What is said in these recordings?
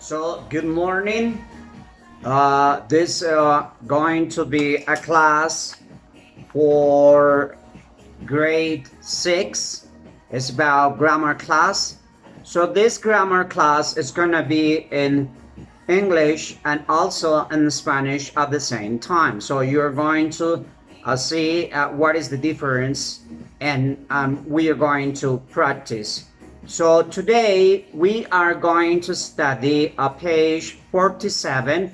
So, good morning. This going to be a class for grade 6. It's about grammar class. So this grammar class is going to be in English and also in Spanish at the same time. So you're going to see what is the difference, and we are going to practice. So today we are going to study page 47,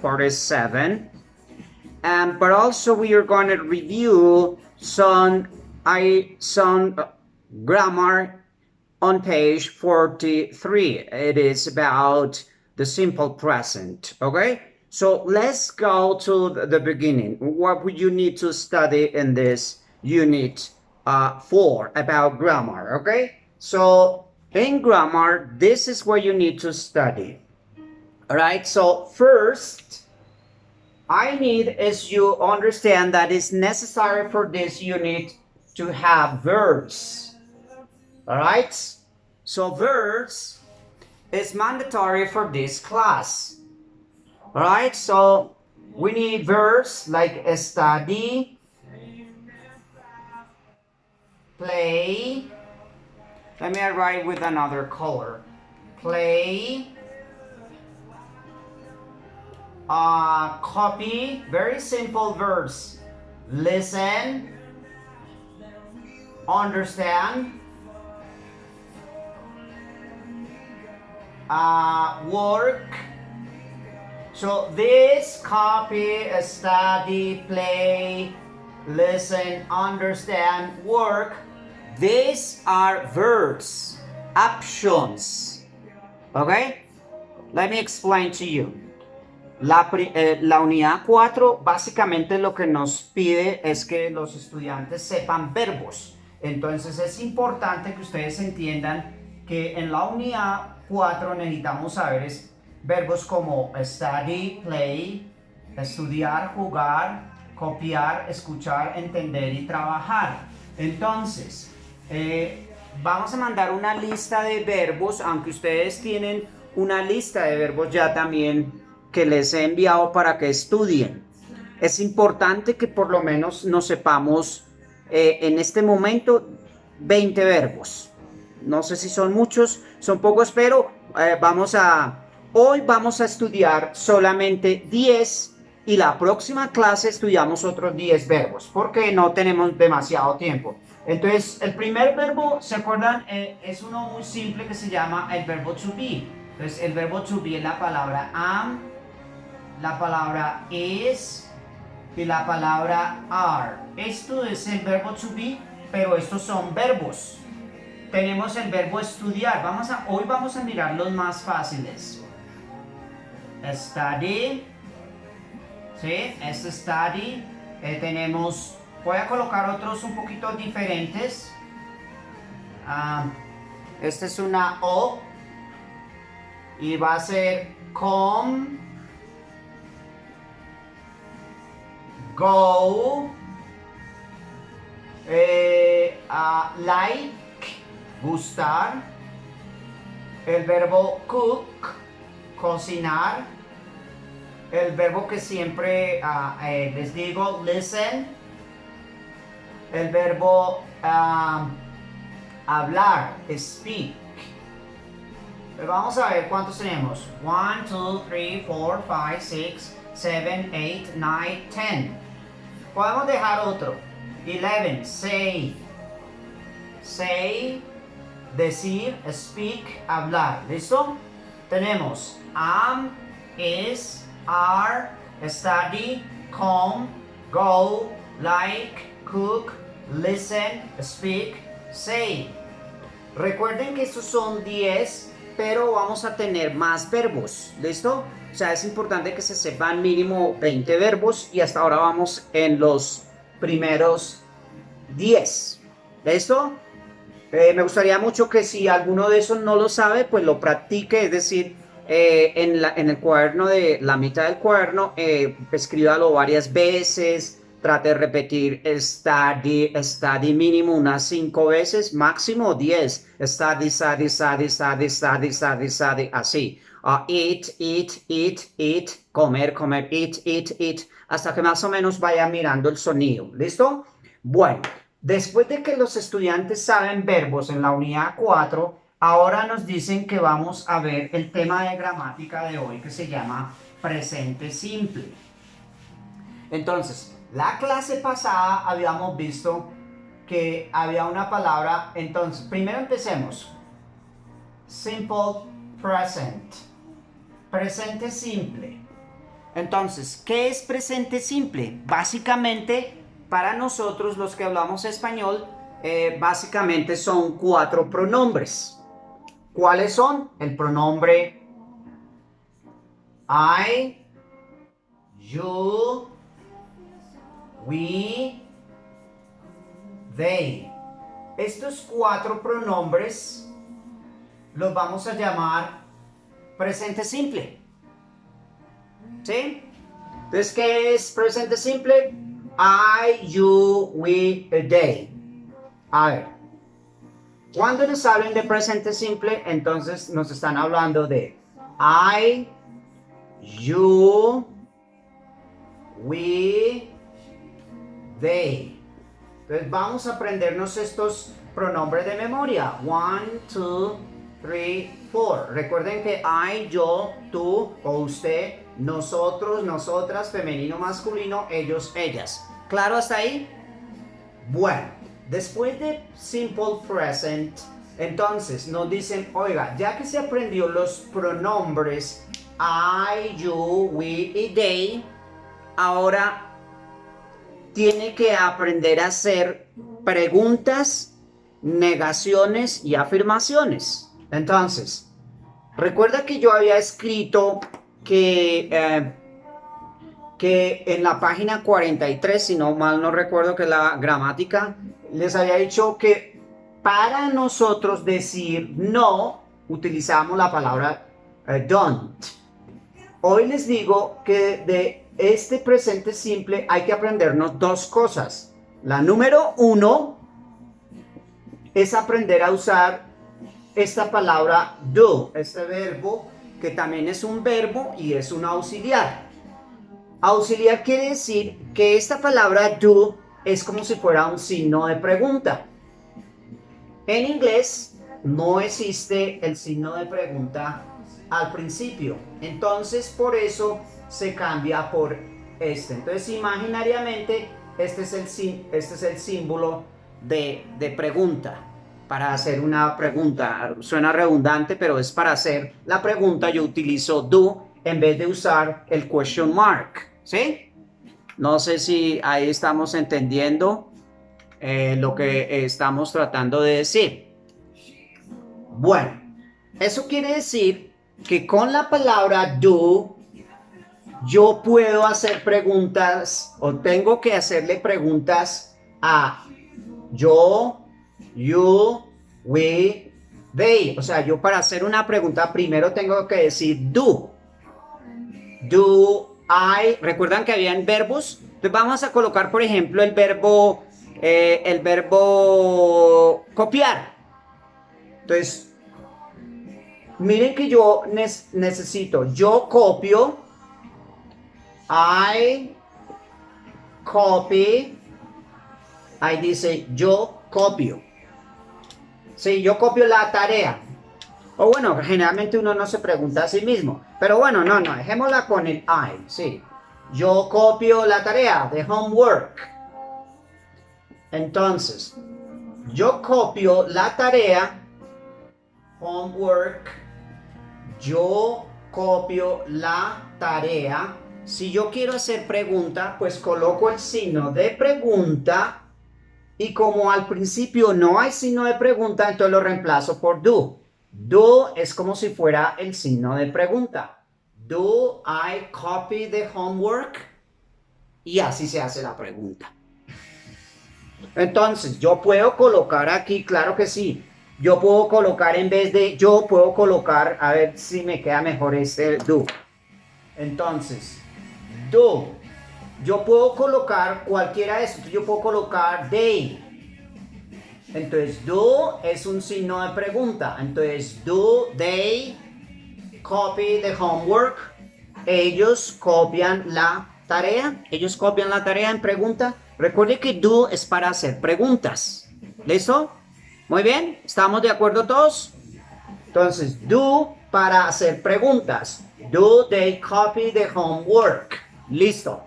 but also we are going to review some grammar on page 43. It is about the simple present. Okay, so let's go to the beginning. What would you need to study in this unit 4 about grammar? Okay, so in grammar, this is what you need to study. All right, so first I need is you understand that it's necessary for this unit to have verbs. All right, so verbs is mandatory for this class. All right, so we need verbs like study, play. Let me write with another color. Play, copy, very simple verbs. Listen, understand, work. So this copy, study, play, listen, understand, work, these are verbs, actions. Okay? Let me explain to you. La unidad 4 básicamente lo que nos pide es que los estudiantes sepan verbos. Entonces es importante que ustedes entiendan que en la unidad 4 necesitamos saber verbos como study, play, estudiar, jugar, copiar, escuchar, entender y trabajar. Entonces, vamos a mandar una lista de verbos, aunque ustedes tienen una lista de verbos ya también que les he enviado para que estudien. Es importante que por lo menos nos sepamos en este momento 20 verbos. No sé si son muchos, son pocos, pero hoy vamos a estudiar solamente 10 y la próxima clase estudiamos otros 10 verbos porque no tenemos demasiado tiempo. Entonces, el primer verbo, ¿se acuerdan? Es uno muy simple que se llama el verbo to be. Entonces, el verbo to be es la palabra am, la palabra is y la palabra are. Esto es el verbo to be, pero estos son verbos. Tenemos el verbo estudiar. Hoy vamos a mirar los más fáciles. Study. ¿Sí? Este study. Tenemos... Voy a colocar otros un poquito diferentes. Esta es una O. Y va a ser come, go, like, gustar. El verbo cook, cocinar. El verbo que siempre les digo, listen. El verbo hablar, speak. Pero vamos a ver cuántos tenemos. 1, 2, 3, 4, 5, 6, 7, 8, 9, 10. Podemos dejar otro. 11, say. Say, decir, speak, hablar. ¿Listo? Tenemos am, is, are, study, come, go, like, cook, listen, speak, say. Recuerden que estos son 10, pero vamos a tener más verbos. ¿Listo? O sea, es importante que se sepan mínimo 20 verbos y hasta ahora vamos en los primeros 10. ¿Listo? Me gustaría mucho que si alguno de esos no lo sabe, pues lo practique, es decir, en el cuaderno, de la mitad del cuaderno, escríbalo varias veces. Trate de repetir study mínimo unas 5 veces, máximo 10. Study, así. eat, comer, comer, eat, hasta que más o menos vaya mirando el sonido. ¿Listo? Bueno, después de que los estudiantes saben verbos en la unidad 4, ahora nos dicen que vamos a ver el tema de gramática de hoy que se llama presente simple. Entonces, la clase pasada habíamos visto que había una palabra. Entonces, primero empecemos. Simple present. Presente simple. Entonces, ¿qué es presente simple? Básicamente, para nosotros los que hablamos español, básicamente son 4 pronombres. ¿Cuáles son? El pronombre I, you, we, they. Estos 4 pronombres los vamos a llamar presente simple. ¿Sí? Entonces, ¿qué es presente simple? I, you, we, they. A ver, cuando nos hablen de presente simple, entonces nos están hablando de I, you, we, they. Entonces vamos a aprendernos estos pronombres de memoria. 1, 2, 3, 4. Recuerden que I, yo, tú o usted, nosotros, nosotras, femenino, masculino, ellos, ellas. ¿Claro hasta ahí? Bueno, después de simple present, entonces nos dicen, oiga, ya que se aprendió los pronombres I, you, we y they, ahora tiene que aprender a hacer preguntas, negaciones y afirmaciones. Entonces, recuerda que yo había escrito que en la página 43, si no mal no recuerdo que la gramática, les había dicho que para nosotros decir no, utilizamos la palabra don't. Hoy les digo que de este presente simple hay que aprendernos 2 cosas. La número 1 es aprender a usar esta palabra do, este verbo que también es un verbo y es un auxiliar. Auxiliar quiere decir que esta palabra do es como si fuera un signo de pregunta. En inglés no existe el signo de pregunta al principio, entonces por eso se cambia por este. Entonces imaginariamente este es el símbolo de pregunta. Para hacer una pregunta, suena redundante, pero es para hacer la pregunta yo utilizo do en vez de usar el question mark, ¿sí? No sé si ahí estamos entendiendo lo que estamos tratando de decir. Bueno, eso quiere decir que con la palabra do yo puedo hacer preguntas o tengo que hacerle preguntas a yo, you, we, they. O sea, yo para hacer una pregunta primero tengo que decir do. Do, I. ¿Recuerdan que habían verbos? Entonces vamos a colocar, por ejemplo, el verbo copiar. Entonces, miren que yo necesito, yo copio, I copy, ahí dice yo copio. Sí, yo copio la tarea. O bueno, generalmente uno no se pregunta a sí mismo. Pero bueno, no, dejémosla con el I, sí. Yo copio la tarea de homework. Entonces, yo copio la tarea, homework, yo copio la tarea. Si yo quiero hacer pregunta, pues coloco el signo de pregunta. Y como al principio no hay signo de pregunta, entonces lo reemplazo por do. Do es como si fuera el signo de pregunta. Do I copy the homework? Y así se hace la pregunta. Entonces, yo puedo colocar aquí, claro que sí. Yo puedo colocar en vez de yo, puedo colocar, a ver si me queda mejor este do. Entonces, do. Yo puedo colocar cualquiera de estos. Yo puedo colocar they. Entonces, do es un signo de pregunta. Entonces, do they copy the homework. Ellos copian la tarea. Ellos copian la tarea en pregunta. Recuerde que do es para hacer preguntas. ¿Listo? Muy bien. ¿Estamos de acuerdo todos? Entonces, do para hacer preguntas. Do they copy the homework? Listo.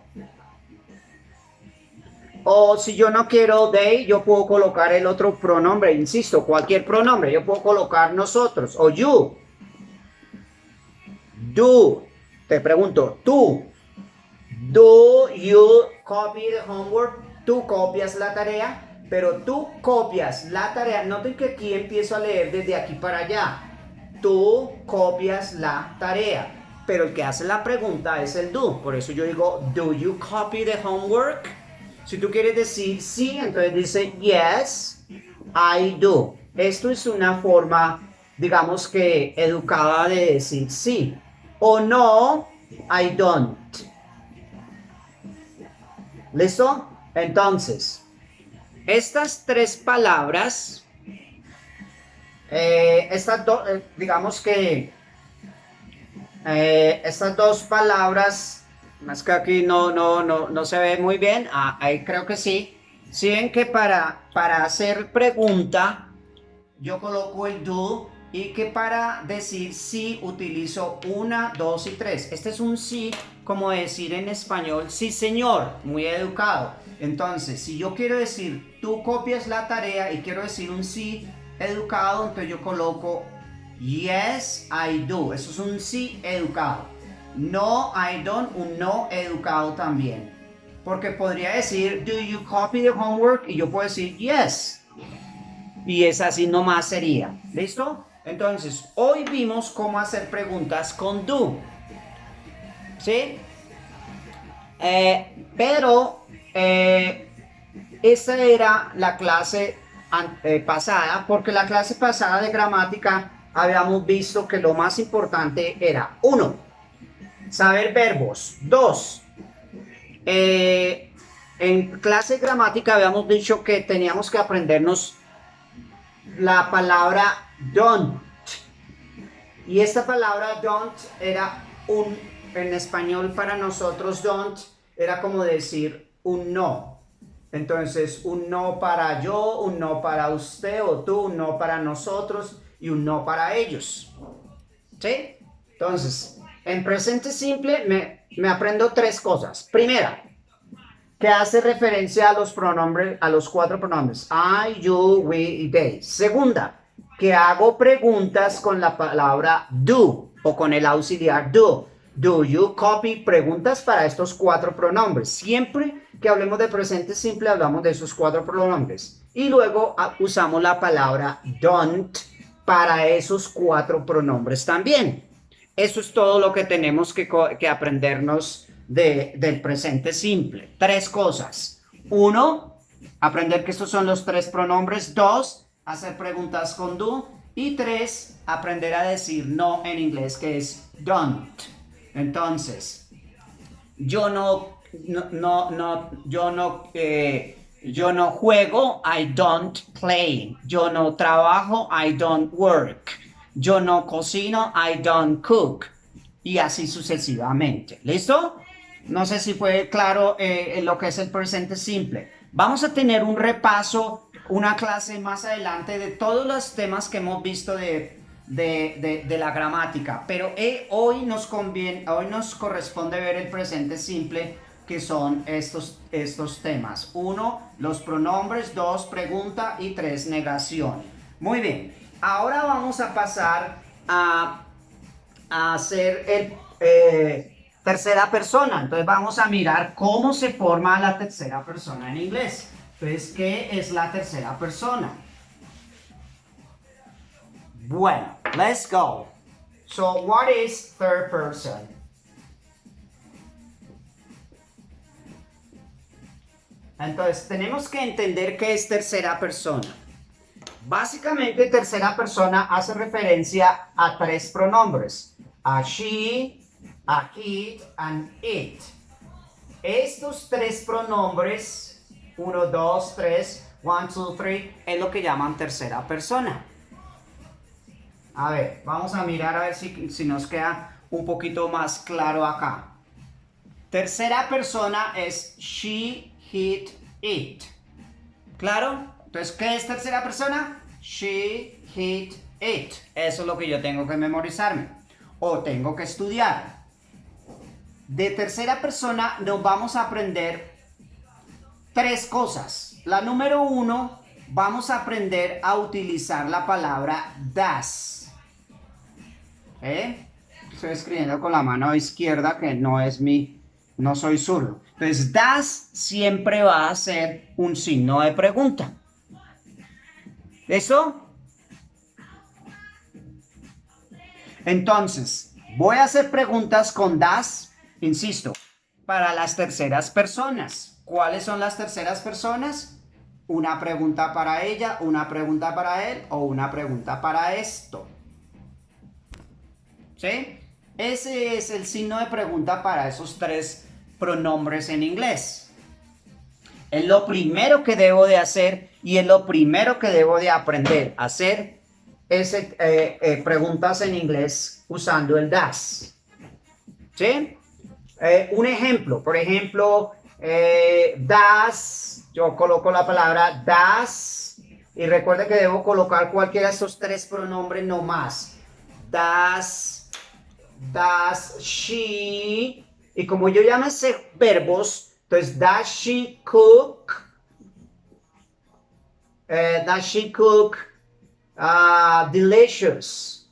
O si yo no quiero they, yo puedo colocar el otro pronombre, insisto, cualquier pronombre. Yo puedo colocar nosotros o you. Do. Te pregunto, tú. Do you copy the homework? Tú copias la tarea, pero tú copias la tarea. Noten que aquí empiezo a leer desde aquí para allá. Tú copias la tarea, pero el que hace la pregunta es el do. Por eso yo digo, do you copy the homework? Si tú quieres decir sí, entonces dice yes, I do. Esto es una forma, digamos que educada de decir sí. O no, I don't. ¿Listo? Entonces, estas tres palabras, digamos que estas dos palabras, más que aquí no se ve muy bien, ahí creo que sí. Si ven que para hacer pregunta, yo coloco el do y que para decir sí utilizo 1, 2 y 3. Este es un sí, como decir en español, sí señor, muy educado. Entonces, si yo quiero decir, tú copias la tarea y quiero decir un sí educado, entonces yo coloco yes, I do. Eso es un sí educado. No, I don't, un no educado también. Porque podría decir, do you copy the homework? Y yo puedo decir yes. Y es así nomás sería. ¿Listo? Entonces, hoy vimos cómo hacer preguntas con do. ¿Sí? Pero esa era la clase pasada, porque la clase pasada de gramática habíamos visto que lo más importante era 1, saber verbos. 2, en clase de gramática habíamos dicho que teníamos que aprendernos la palabra don't. Y esta palabra don't era en español para nosotros don't era como decir un no. Entonces un no para yo, un no para usted o tú, un no para nosotros y un no para ellos. ¿Sí? Entonces, en presente simple me aprendo 3 cosas. Primera, que hace referencia a los pronombres, a los 4 pronombres I, you, we y they. Segunda, que hago preguntas con la palabra do o con el auxiliar do. Do you copy? Preguntas para estos 4 pronombres. Siempre que hablemos de presente simple hablamos de esos 4 pronombres. Y luego usamos la palabra don't para esos 4 pronombres también. Eso es todo lo que tenemos que aprendernos del presente simple. 3 cosas. 1, aprender que estos son los 3 pronombres. 2, hacer preguntas con do. Y 3, aprender a decir no en inglés, que es don't. Entonces, yo no juego, I don't play. Yo no trabajo, I don't work. Yo no cocino, I don't cook. Y así sucesivamente. ¿Listo? No sé si fue claro en lo que es el presente simple. Vamos a tener un repaso, una clase más adelante de todos los temas que hemos visto de la gramática. Pero hoy nos corresponde ver el presente simple, que son estos temas. 1, los pronombres. 2, pregunta. Y 3, negación. Muy bien. Ahora vamos a pasar a hacer el tercera persona. Entonces vamos a mirar cómo se forma la tercera persona en inglés. Entonces, ¿qué es la tercera persona? Bueno, let's go. So, what is third person? Entonces, tenemos que entender qué es tercera persona. Básicamente, tercera persona hace referencia a 3 pronombres. A she, a he, and it. Estos 3 pronombres, 1, 2, 3, 1, 2, 3, es lo que llaman tercera persona. A ver, vamos a mirar a ver si nos queda un poquito más claro acá. Tercera persona es she, hit, it. ¿Claro? Entonces, ¿qué es tercera persona? She, hit, it. Eso es lo que yo tengo que memorizarme. O tengo que estudiar. De tercera persona nos vamos a aprender 3 cosas. La número 1, vamos a aprender a utilizar la palabra das. Estoy escribiendo con la mano izquierda que no soy zurdo. Entonces, das siempre va a ser un signo de pregunta. ¿Listo? Entonces, voy a hacer preguntas con das, insisto, para las terceras personas. ¿Cuáles son las terceras personas? Una pregunta para ella, una pregunta para él o una pregunta para esto. ¿Sí? Ese es el signo de pregunta para esos 3 pronombres en inglés. Es lo primero que debo de hacer y es lo primero que debo de aprender a hacer preguntas en inglés usando el das. ¿Sí? Un ejemplo, por ejemplo, das, yo coloco la palabra das y recuerde que debo colocar cualquiera de estos 3 pronombres no más. Das she, y como yo ya me sé verbos, entonces does she cook, delicious.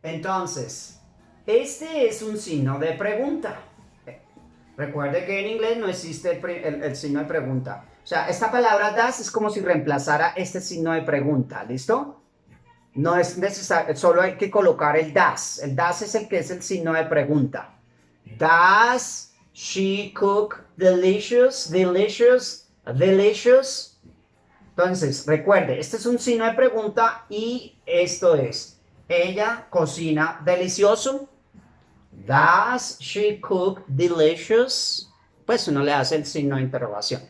Entonces, este es un signo de pregunta. Recuerde que en inglés no existe el signo de pregunta. O sea, esta palabra das es como si reemplazara este signo de pregunta. ¿Listo? No es necesario, solo hay que colocar el das. El das es el que es el signo de pregunta. Does she cook delicious? Entonces, recuerde, este es un signo de pregunta y esto es, ella cocina delicioso. Does she cook delicious? Pues uno le hace el signo de interrogación.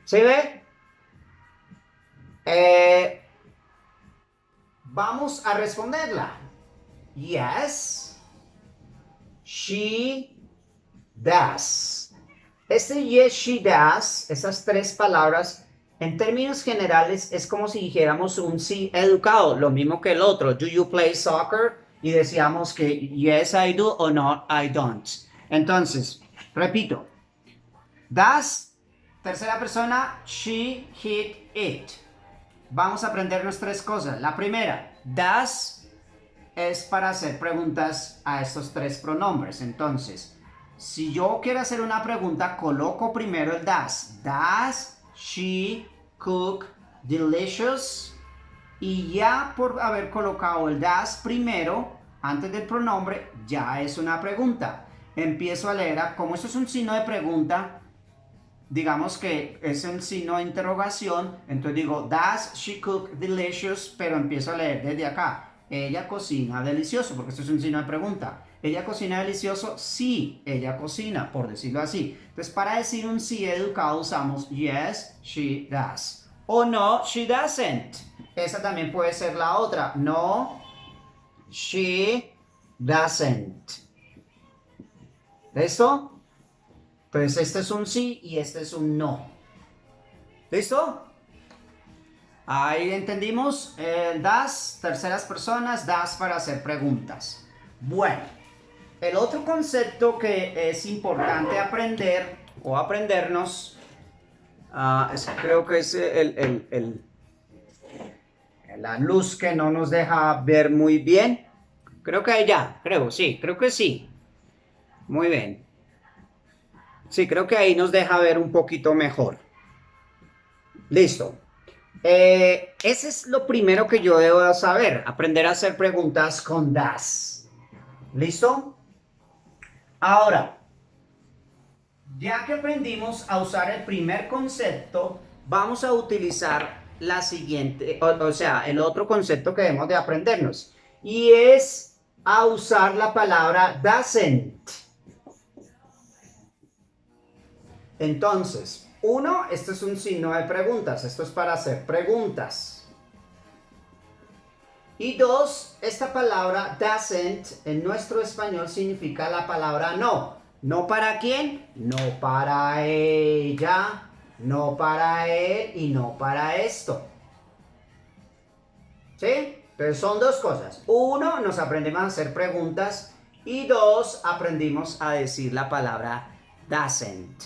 ¿Sí ve? Vamos a responderla. Yes, she does. Este yes, she does, esas 3 palabras, en términos generales, es como si dijéramos un sí educado, lo mismo que el otro. Do you play soccer? Y decíamos que yes, I do o no, I don't. Entonces, repito. Does, tercera persona, she, hit, it. Vamos a aprendernos 3 cosas. La primera, does es para hacer preguntas a estos 3 pronombres. Entonces, si yo quiero hacer una pregunta, coloco primero el does. Does she cook delicious? Y ya por haber colocado el does primero, antes del pronombre, ya es una pregunta. Empiezo a leer, como esto es un signo de pregunta, digamos que es un signo de interrogación, entonces digo, does she cook delicious? Pero empiezo a leer desde acá. Ella cocina delicioso, porque esto es un signo de pregunta. ¿Ella cocina delicioso? Sí, ella cocina, por decirlo así. Entonces, para decir un sí educado usamos yes, she does. O no, she doesn't. Esa también puede ser la otra. No, she doesn't. ¿Listo? Entonces, este es un sí y este es un no. ¿Listo? Ahí entendimos. Das, terceras personas, das para hacer preguntas. Bueno, el otro concepto que es importante aprender o aprendernos, creo que es la luz que no nos deja ver muy bien. Creo que ya, creo que sí. Muy bien. Sí, creo que ahí nos deja ver un poquito mejor. Listo. Ese es lo primero que yo debo saber, aprender a hacer preguntas con das. ¿Listo? Ahora, ya que aprendimos a usar el primer concepto, vamos a utilizar la siguiente, o sea, el otro concepto que debemos de aprendernos, y es a usar la palabra doesn't. Entonces, esto es un signo de preguntas, esto es para hacer preguntas. Y dos, esta palabra doesn't en nuestro español significa la palabra no. ¿No para quién? No para ella, no para él y no para esto. ¿Sí? Entonces son dos cosas. Uno, nos aprendemos a hacer preguntas. Y dos, aprendimos a decir la palabra doesn't.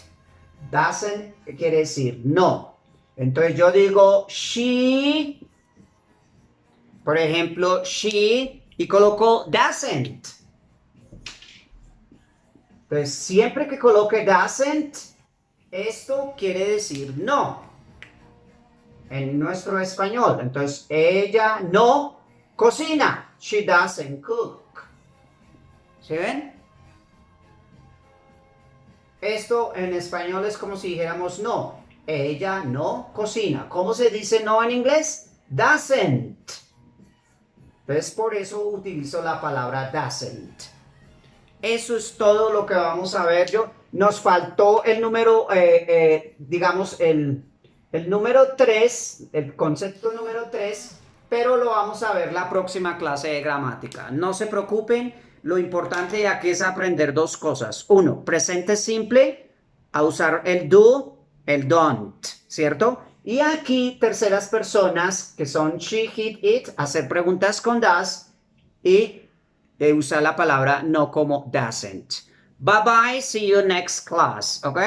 Doesn't quiere decir no. Entonces yo digo she, por ejemplo, she y coloco doesn't. Entonces siempre que coloque doesn't, esto quiere decir no. En nuestro español. Entonces ella no cocina. She doesn't cook. ¿Sí ven? Esto en español es como si dijéramos no. Ella no cocina. ¿Cómo se dice no en inglés? Doesn't. Entonces por eso utilizo la palabra doesn't. Eso es todo lo que vamos a ver. Nos faltó el número, digamos, el número 3, el concepto número 3, pero lo vamos a ver la próxima clase de gramática. No se preocupen. Lo importante aquí es aprender dos cosas. Uno, presente simple, a usar el do, el don't, ¿cierto? Y aquí terceras personas, que son she, he, it, hacer preguntas con does y usar la palabra no como doesn't. Bye bye, see you next class, ¿ok?